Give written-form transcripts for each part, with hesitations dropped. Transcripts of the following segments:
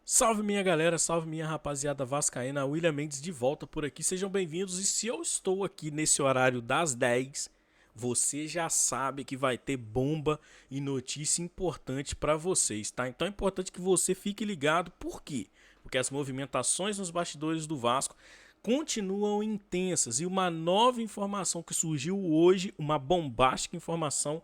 Salve minha galera, salve minha rapaziada vascaína, William Mendes de volta por aqui, sejam bem-vindos. E se eu estou aqui nesse horário das 10, você já sabe que vai ter bomba e notícia importante para vocês, tá? Então é importante que você fique ligado, por quê? Porque as movimentações nos bastidores do Vasco continuam intensas e uma nova informação que surgiu hoje, uma bombástica informação,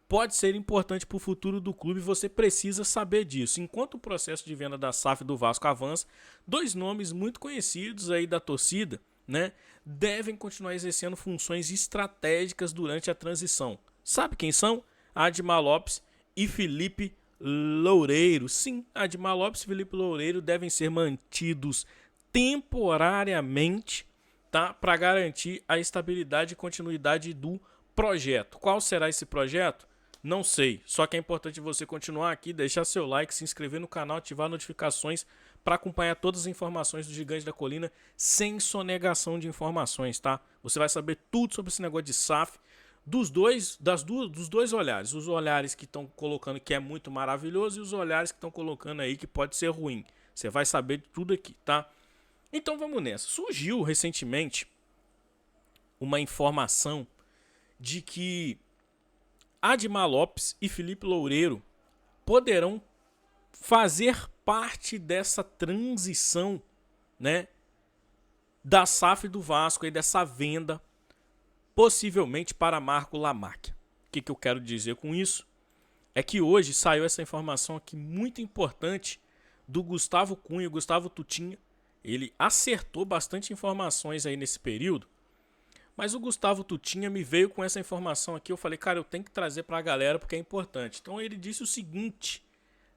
pode ser importante para o futuro do clube, você precisa saber disso. Enquanto o processo de venda da SAF do Vasco avança, dois nomes muito conhecidos aí da torcida, né, devem continuar exercendo funções estratégicas durante a transição. Sabe quem são? Admar Lopes e Felipe Loureiro. Sim, Admar Lopes e Felipe Loureiro devem ser mantidos temporariamente, tá, para garantir a estabilidade e continuidade do projeto. Qual será esse projeto? Não sei, só que é importante você continuar aqui, deixar seu like, se inscrever no canal, ativar notificações para acompanhar todas as informações do Gigante da Colina sem sonegação de informações, tá? Você vai saber tudo sobre esse negócio de SAF dos dois olhares. Os olhares que estão colocando que é muito maravilhoso e os olhares que estão colocando aí que pode ser ruim. Você vai saber de tudo aqui, tá? Então vamos nessa. Surgiu recentemente uma informação de que Admar Lopes e Felipe Loureiro poderão fazer parte dessa transição, né, da SAF do Vasco e dessa venda, possivelmente para Marco Lamáquia. O que eu quero dizer com isso? É que hoje saiu essa informação aqui muito importante do Gustavo Cunha, Gustavo Tutinha. Ele acertou bastante informações aí nesse período. Mas o Gustavo Tutinha me veio com essa informação aqui. Eu falei, cara, eu tenho que trazer para a galera porque é importante. Então ele disse o seguinte: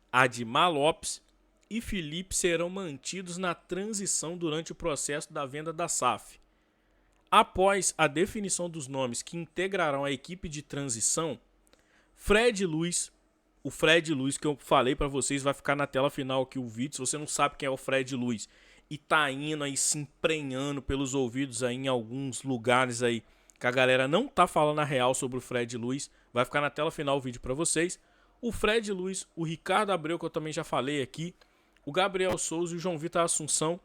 Admar Lopes e Felipe serão mantidos na transição durante o processo da venda da SAF. Após a definição dos nomes que integrarão a equipe de transição, Fred Luiz, o Fred Luiz que eu falei para vocês, vai ficar na tela final aqui o vídeo. Se você não sabe quem é o Fred Luiz e tá indo aí se emprenhando pelos ouvidos aí em alguns lugares aí que a galera não tá falando a real sobre o Fred Luiz, vai ficar na tela final o vídeo para vocês. O Fred Luiz, o Ricardo Abreu, que eu também já falei aqui, o Gabriel Souza e o João Vitor Assunção,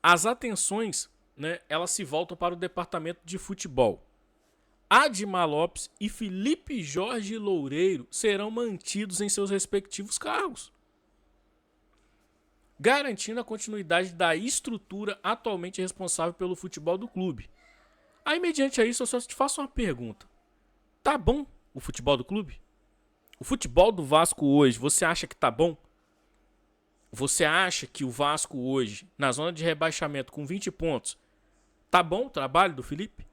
as atenções, né, elas se voltam para o departamento de futebol. Admar Lopes e Felipe Jorge Loureiro serão mantidos em seus respectivos cargos, garantindo a continuidade da estrutura atualmente responsável pelo futebol do clube. Aí, mediante a isso, eu só te faço uma pergunta. Tá bom o futebol do clube? O futebol do Vasco hoje, você acha que tá bom? Você acha que o Vasco hoje, na zona de rebaixamento com 20 pontos, tá bom o trabalho do Felipe?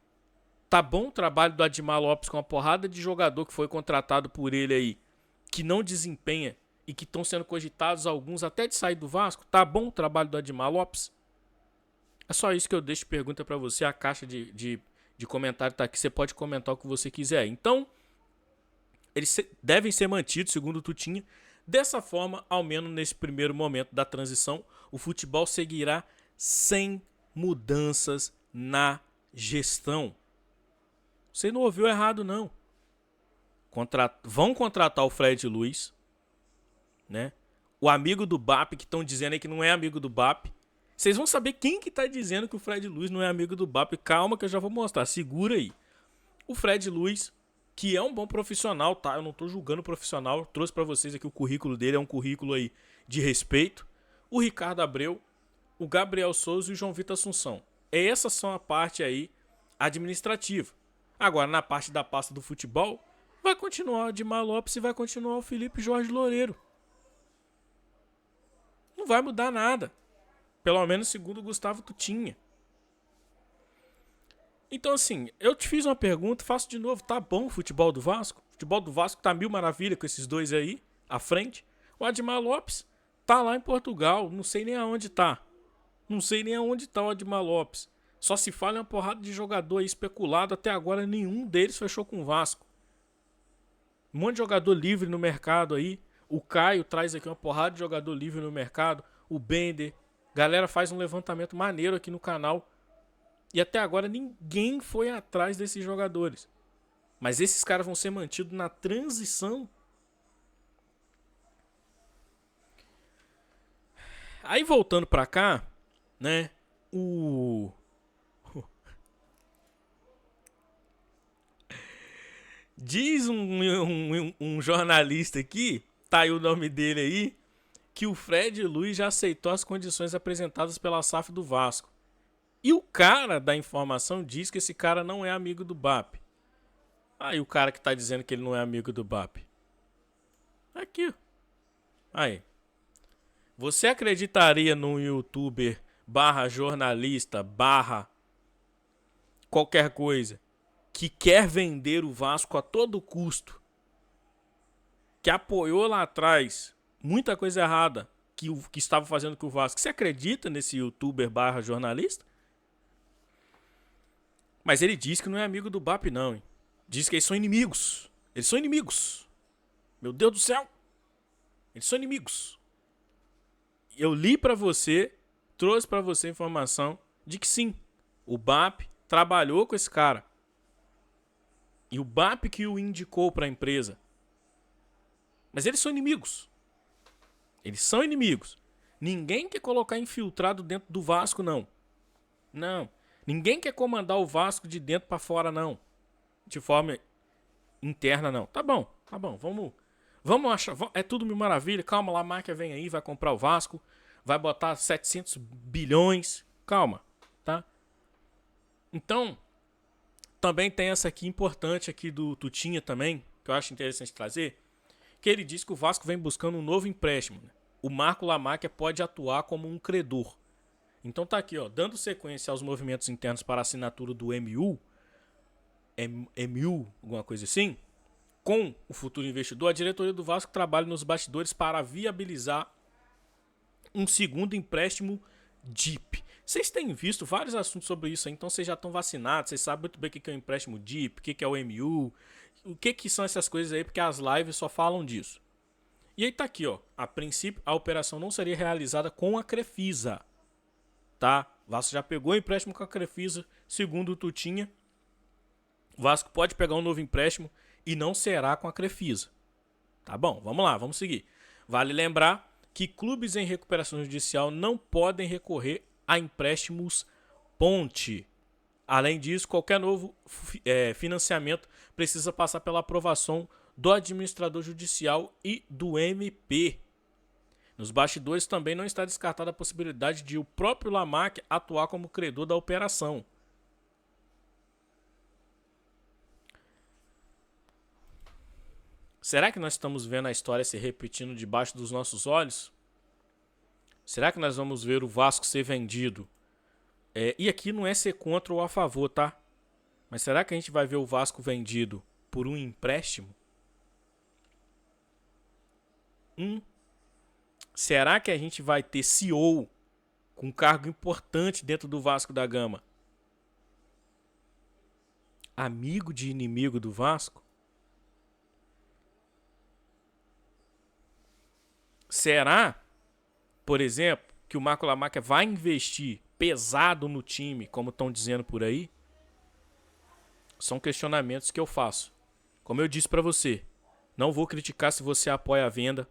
Tá bom o trabalho do Admar Lopes com a porrada de jogador que foi contratado por ele aí, que não desempenha e que estão sendo cogitados alguns até de sair do Vasco? Tá bom o trabalho do Admar Lopes? É só isso que eu deixo de pergunta para você. A caixa de comentário tá aqui, você pode comentar o que você quiser. Então, eles devem ser mantidos, segundo o Tutinha. Dessa forma, ao menos nesse primeiro momento da transição, o futebol seguirá sem mudanças na gestão. Você não ouviu errado, não. Vão contratar o Fred Luiz, né? O amigo do BAP, que estão dizendo aí que não é amigo do BAP. Vocês vão saber quem que tá dizendo que o Fred Luiz não é amigo do BAP. Calma que eu já vou mostrar, segura aí. O Fred Luiz, que é um bom profissional, tá? Eu não tô julgando o profissional, eu trouxe para vocês aqui o currículo dele, é um currículo aí de respeito. O Ricardo Abreu, o Gabriel Souza e o João Vitor Assunção. Essas são a parte aí administrativa. Agora, na parte da pasta do futebol, vai continuar o Admar Lopes e vai continuar o Felipe Jorge Loureiro. Não vai mudar nada. Pelo menos segundo o Gustavo Tutinha. Então, assim, eu te fiz uma pergunta, faço de novo. Tá bom o futebol do Vasco? O futebol do Vasco tá mil maravilha com esses dois aí, à frente. O Admar Lopes tá lá em Portugal, não sei nem aonde tá. Não sei nem aonde tá o Admar Lopes. Só se fala em uma porrada de jogador aí especulado. Até agora nenhum deles fechou com o Vasco. Um monte de jogador livre no mercado aí. O Caio traz aqui uma porrada de jogador livre no mercado. O Bender. Galera faz um levantamento maneiro aqui no canal. E até agora ninguém foi atrás desses jogadores. Mas esses caras vão ser mantidos na transição. Aí voltando pra cá, né? Diz um jornalista aqui, tá aí o nome dele aí, que o Fred Luiz já aceitou as condições apresentadas pela SAF do Vasco. E o cara da informação diz que esse cara não é amigo do BAP. Aí o cara que tá dizendo que ele não é amigo do BAP. Aqui. Aí. Você acreditaria num youtuber barra jornalista barra qualquer coisa que quer vender o Vasco a todo custo, que apoiou lá atrás muita coisa errada que estava fazendo com o Vasco? Você acredita nesse youtuber barra jornalista? Mas ele diz que não é amigo do BAP não, hein? Diz que eles são inimigos. Eles são inimigos. Meu Deus do céu. Eles são inimigos. Eu li pra você, trouxe pra você a informação de que sim, o BAP trabalhou com esse cara. E o BAP que o indicou pra empresa. Mas eles são inimigos. Eles são inimigos. Ninguém quer colocar infiltrado dentro do Vasco, não. Não. Ninguém quer comandar o Vasco de dentro pra fora, não. De forma interna, não. Tá bom. Vamos achar. É tudo mil maravilha. Calma lá, a marca vem aí, vai comprar o Vasco. Vai botar 700 bilhões. Calma, tá? Então, também tem essa aqui importante aqui do Tutinha também, que eu acho interessante trazer, que ele diz que o Vasco vem buscando um novo empréstimo. Né? O Marco Lamáquia pode atuar como um credor. Então tá aqui, ó, dando sequência aos movimentos internos para a assinatura do MU, alguma coisa assim, com o futuro investidor, a diretoria do Vasco trabalha nos bastidores para viabilizar um segundo empréstimo DIP. Vocês têm visto vários assuntos sobre isso aí, então vocês já estão vacinados, vocês sabem muito bem o que é o empréstimo DIP, o que é o MU, o que são essas coisas aí, porque as lives só falam disso. E aí tá aqui, ó, a princípio a operação não seria realizada com a Crefisa, tá? O Vasco já pegou o empréstimo com a Crefisa, segundo o Tutinha. O Vasco pode pegar um novo empréstimo e não será com a Crefisa. Tá bom, vamos lá, vamos seguir. Vale lembrar que clubes em recuperação judicial não podem recorrer a empréstimos ponte. Além disso, qualquer novo financiamento precisa passar pela aprovação do administrador judicial e do MP. Nos bastidores também não está descartada a possibilidade de o próprio Lamáquia atuar como credor da operação. Será que nós estamos vendo a história se repetindo debaixo dos nossos olhos? Será que nós vamos ver o Vasco ser vendido? E aqui não é ser contra ou a favor, tá? Mas será que a gente vai ver o Vasco vendido por um empréstimo? Será que a gente vai ter CEO com cargo importante dentro do Vasco da Gama? Amigo de inimigo do Vasco? Será, por exemplo, que o Marco Lamáquia vai investir pesado no time, como estão dizendo por aí? São questionamentos que eu faço. Como eu disse para você, não vou criticar se você apoia a venda,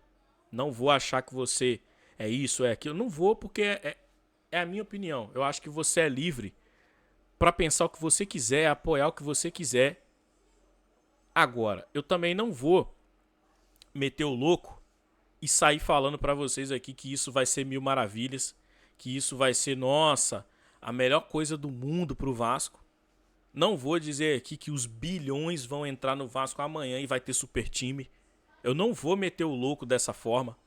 não vou achar que você é isso, é aquilo, não vou porque é a minha opinião. Eu acho que você é livre para pensar o que você quiser, apoiar o que você quiser. Agora, eu também não vou meter o louco e sair falando para vocês aqui que isso vai ser mil maravilhas, que isso vai ser, nossa, a melhor coisa do mundo pro Vasco. Não vou dizer aqui que os bilhões vão entrar no Vasco amanhã e vai ter super time. Eu não vou meter o louco dessa forma,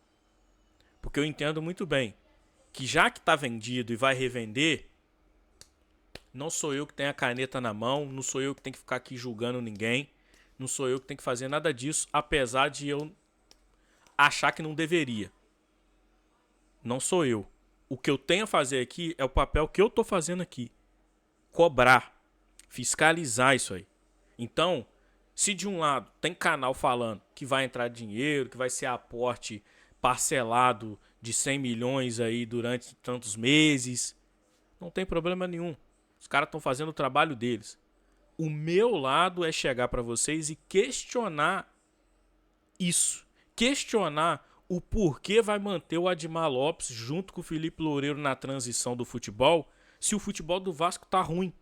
porque eu entendo muito bem que já que tá vendido e vai revender, não sou eu que tenho a caneta na mão, não sou eu que tenho que ficar aqui julgando ninguém, não sou eu que tenho que fazer nada disso, apesar de eu achar que não deveria. Não sou eu. O que eu tenho a fazer aqui é o papel que eu tô fazendo aqui. Cobrar. Fiscalizar isso aí. Então, se de um lado tem canal falando que vai entrar dinheiro, que vai ser aporte parcelado de 100 milhões aí durante tantos meses, não tem problema nenhum. Os caras estão fazendo o trabalho deles. O meu lado é chegar para vocês e questionar isso. Questionar o porquê vai manter o Admar Lopes junto com o Felipe Loureiro na transição do futebol se o futebol do Vasco tá ruim.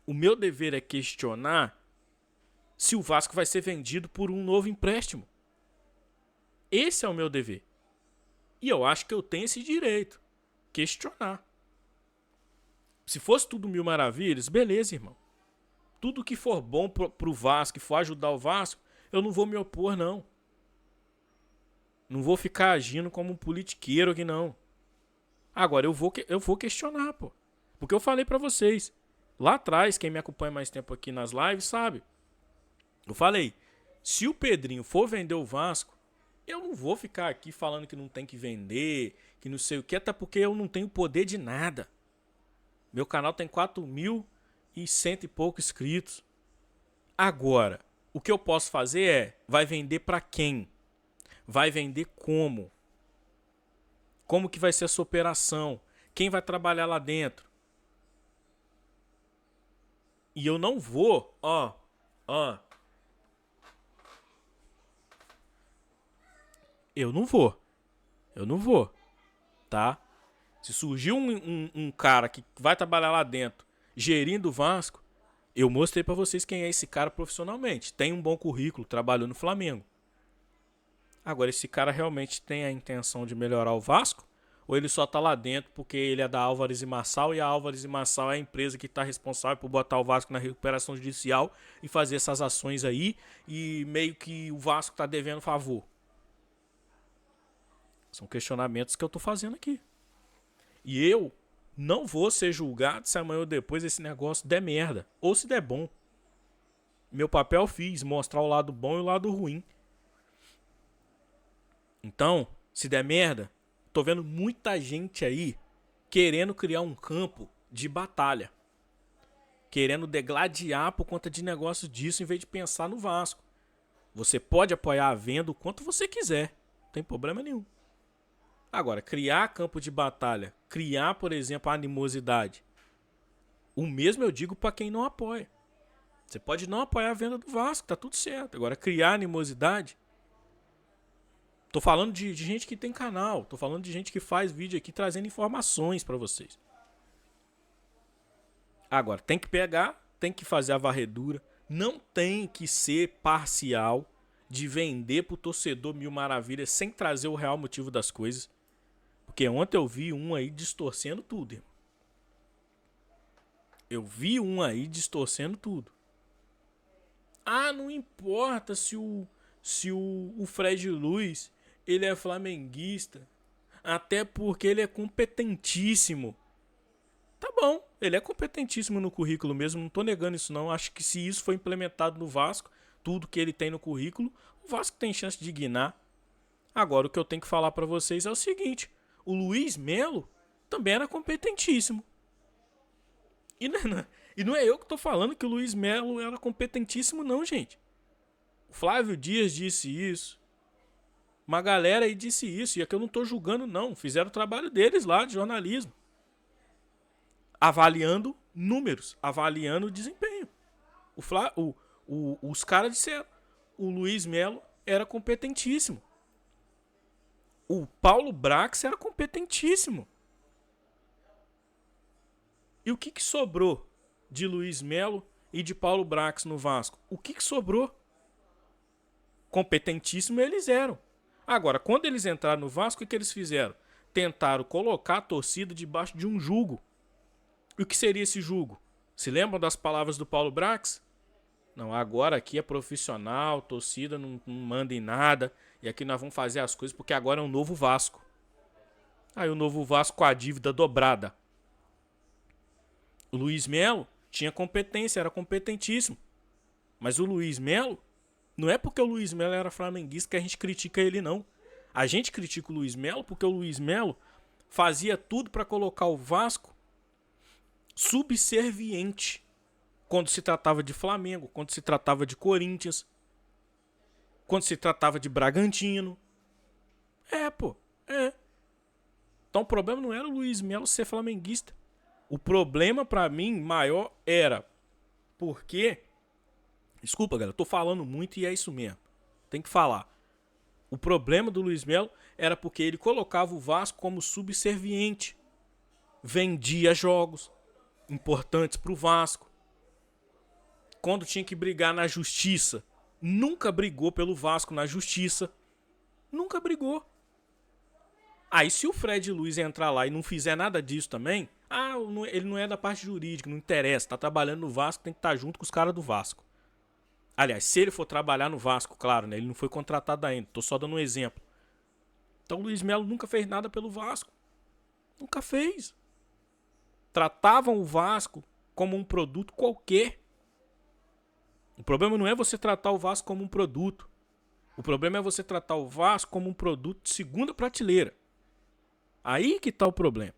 O meu dever é questionar se o Vasco vai ser vendido por um novo empréstimo. Esse é o meu dever. E eu acho que eu tenho esse direito. Questionar. Se fosse tudo mil maravilhas, beleza, irmão. Tudo que for bom pro Vasco, que for ajudar o Vasco, eu não vou me opor, não. Não vou ficar agindo como um politiqueiro aqui, não. Agora, eu vou questionar, pô. Porque eu falei pra vocês. Lá atrás, quem me acompanha mais tempo aqui nas lives sabe. Eu falei, se o Pedrinho for vender o Vasco, eu não vou ficar aqui falando que não tem que vender, que não sei o que, até porque eu não tenho poder de nada. Meu canal tem 4.100 e pouco inscritos. Agora, o que eu posso fazer é, vai vender pra quem? Vai vender como? Como que vai ser essa operação? Quem vai trabalhar lá dentro? E eu não vou, eu não vou, tá? Se surgir um cara que vai trabalhar lá dentro, gerindo o Vasco, eu mostrei pra vocês quem é esse cara profissionalmente. Tem um bom currículo, trabalhou no Flamengo. Agora, esse cara realmente tem a intenção de melhorar o Vasco? Ou ele só tá lá dentro porque ele é da Álvares e Marçal e a Álvares e Marçal é a empresa que tá responsável por botar o Vasco na recuperação judicial e fazer essas ações aí e meio que o Vasco tá devendo favor? São questionamentos que eu tô fazendo aqui. E eu não vou ser julgado se amanhã ou depois esse negócio der merda. Ou se der bom. Meu papel eu fiz, mostrar o lado bom e o lado ruim. Então, se der merda, tô vendo muita gente aí querendo criar um campo de batalha. Querendo degladiar por conta de negócio disso em vez de pensar no Vasco. Você pode apoiar a venda o quanto você quiser. Não tem problema nenhum. Agora, criar campo de batalha, criar, por exemplo, a animosidade. O mesmo eu digo para quem não apoia. Você pode não apoiar a venda do Vasco, tá tudo certo. Agora, criar animosidade. Tô falando de gente que tem canal, tô falando de gente que faz vídeo aqui trazendo informações para vocês. Agora, tem que pegar, tem que fazer a varredura, não tem que ser parcial de vender pro torcedor mil maravilhas sem trazer o real motivo das coisas. Porque ontem eu vi um aí distorcendo tudo, irmão. Eu vi um aí distorcendo tudo. Ah, não importa se o Fred Luiz, ele é flamenguista. Até porque ele é competentíssimo. Tá bom, ele é competentíssimo no currículo mesmo, não tô negando isso não. Acho que se isso for implementado no Vasco, tudo que ele tem no currículo, o Vasco tem chance de guinar. Agora o que eu tenho que falar pra vocês é o seguinte, o Luiz Melo também era competentíssimo. E não é eu que tô falando que o Luiz Melo era competentíssimo não, gente. O Flávio Dias disse isso. Uma galera aí disse isso, e aqui eu não tô julgando não, fizeram o trabalho deles lá de jornalismo. Avaliando números, avaliando o desempenho. Os caras disseram, o Luiz Melo era competentíssimo. O Paulo Brax era competentíssimo. E o que sobrou de Luiz Melo e de Paulo Brax no Vasco? O que sobrou? Competentíssimo eles eram. Agora, quando eles entraram no Vasco, o que eles fizeram? Tentaram colocar a torcida debaixo de um jugo. E o que seria esse jugo? Se lembram das palavras do Paulo Brax? Não, agora aqui é profissional, torcida não manda em nada. E aqui nós vamos fazer as coisas porque agora é um novo Vasco. Aí o novo Vasco com a dívida dobrada. O Luiz Melo tinha competência, era competentíssimo. Mas o Luiz Melo, não é porque o Luiz Melo era flamenguista que a gente critica ele não. A gente critica o Luiz Melo porque o Luiz Melo fazia tudo para colocar o Vasco subserviente quando se tratava de Flamengo, quando se tratava de Corinthians, quando se tratava de Bragantino. Então o problema não era o Luiz Melo ser flamenguista. O problema pra mim maior era porque... Desculpa, galera, eu tô falando muito e é isso mesmo. Tem que falar. O problema do Luiz Melo era porque ele colocava o Vasco como subserviente. Vendia jogos importantes para o Vasco. Quando tinha que brigar na justiça, nunca brigou pelo Vasco na justiça. Nunca brigou. Aí se o Fred Luiz entrar lá e não fizer nada disso também, ele não é da parte jurídica, não interessa, tá trabalhando no Vasco, tem que estar junto com os caras do Vasco. Aliás, se ele for trabalhar no Vasco, claro, né? Ele não foi contratado ainda, tô só dando um exemplo. Então o Luiz Melo nunca fez nada pelo Vasco. Nunca fez. Tratavam o Vasco como um produto qualquer. O problema não é você tratar o Vasco como um produto. O problema é você tratar o Vasco como um produto de segunda prateleira. Aí que tá o problema.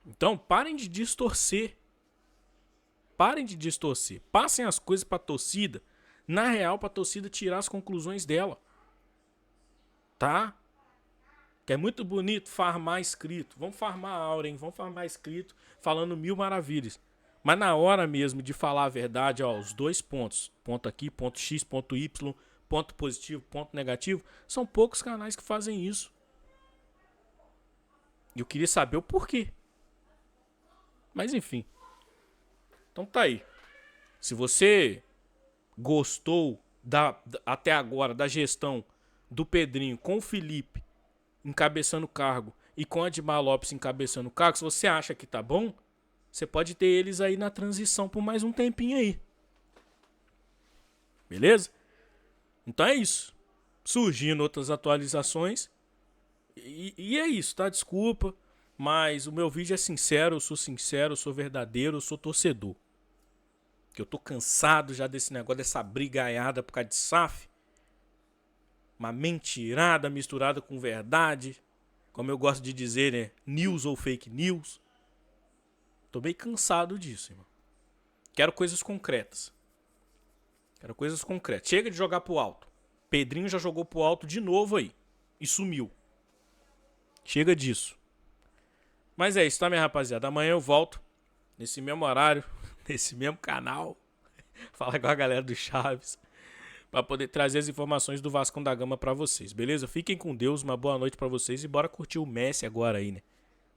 Então, parem de distorcer. Parem de distorcer. Passem as coisas pra torcida. Na real, pra torcida tirar as conclusões dela. Tá? Que é muito bonito farmar escrito. Vamos farmar a aura, hein? Vamos farmar escrito falando 1000 maravilhas. Mas na hora mesmo de falar a verdade, ó, os dois pontos. Ponto aqui, ponto X, ponto Y, ponto positivo, ponto negativo. São poucos canais que fazem isso. E eu queria saber o porquê. Mas enfim. Então tá aí. Se você gostou até agora da gestão do Pedrinho com o Felipe encabeçando o cargo e com a Edmar Lopes encabeçando o cargo, se você acha que tá bom, você pode ter eles aí na transição por mais um tempinho aí. Beleza? Então é isso. Surgindo outras atualizações. E é isso, tá? Desculpa. Mas o meu vídeo é sincero, eu sou verdadeiro, eu sou torcedor. Que eu tô cansado já desse negócio, dessa brigaiada por causa de SAF. Uma mentirada misturada com verdade. Como eu gosto de dizer, né? News ou fake news. Tô bem cansado disso, irmão. Quero coisas concretas. Quero coisas concretas. Chega de jogar pro alto. Pedrinho já jogou pro alto de novo aí. E sumiu. Chega disso. Mas é isso, tá, minha rapaziada? Amanhã eu volto. Nesse mesmo horário. Nesse mesmo canal. Falar com a galera do Chaves. Pra poder trazer as informações do Vascão da Gama pra vocês. Beleza? Fiquem com Deus. Uma boa noite pra vocês. E bora curtir o Messi agora aí, né?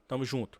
Tamo junto.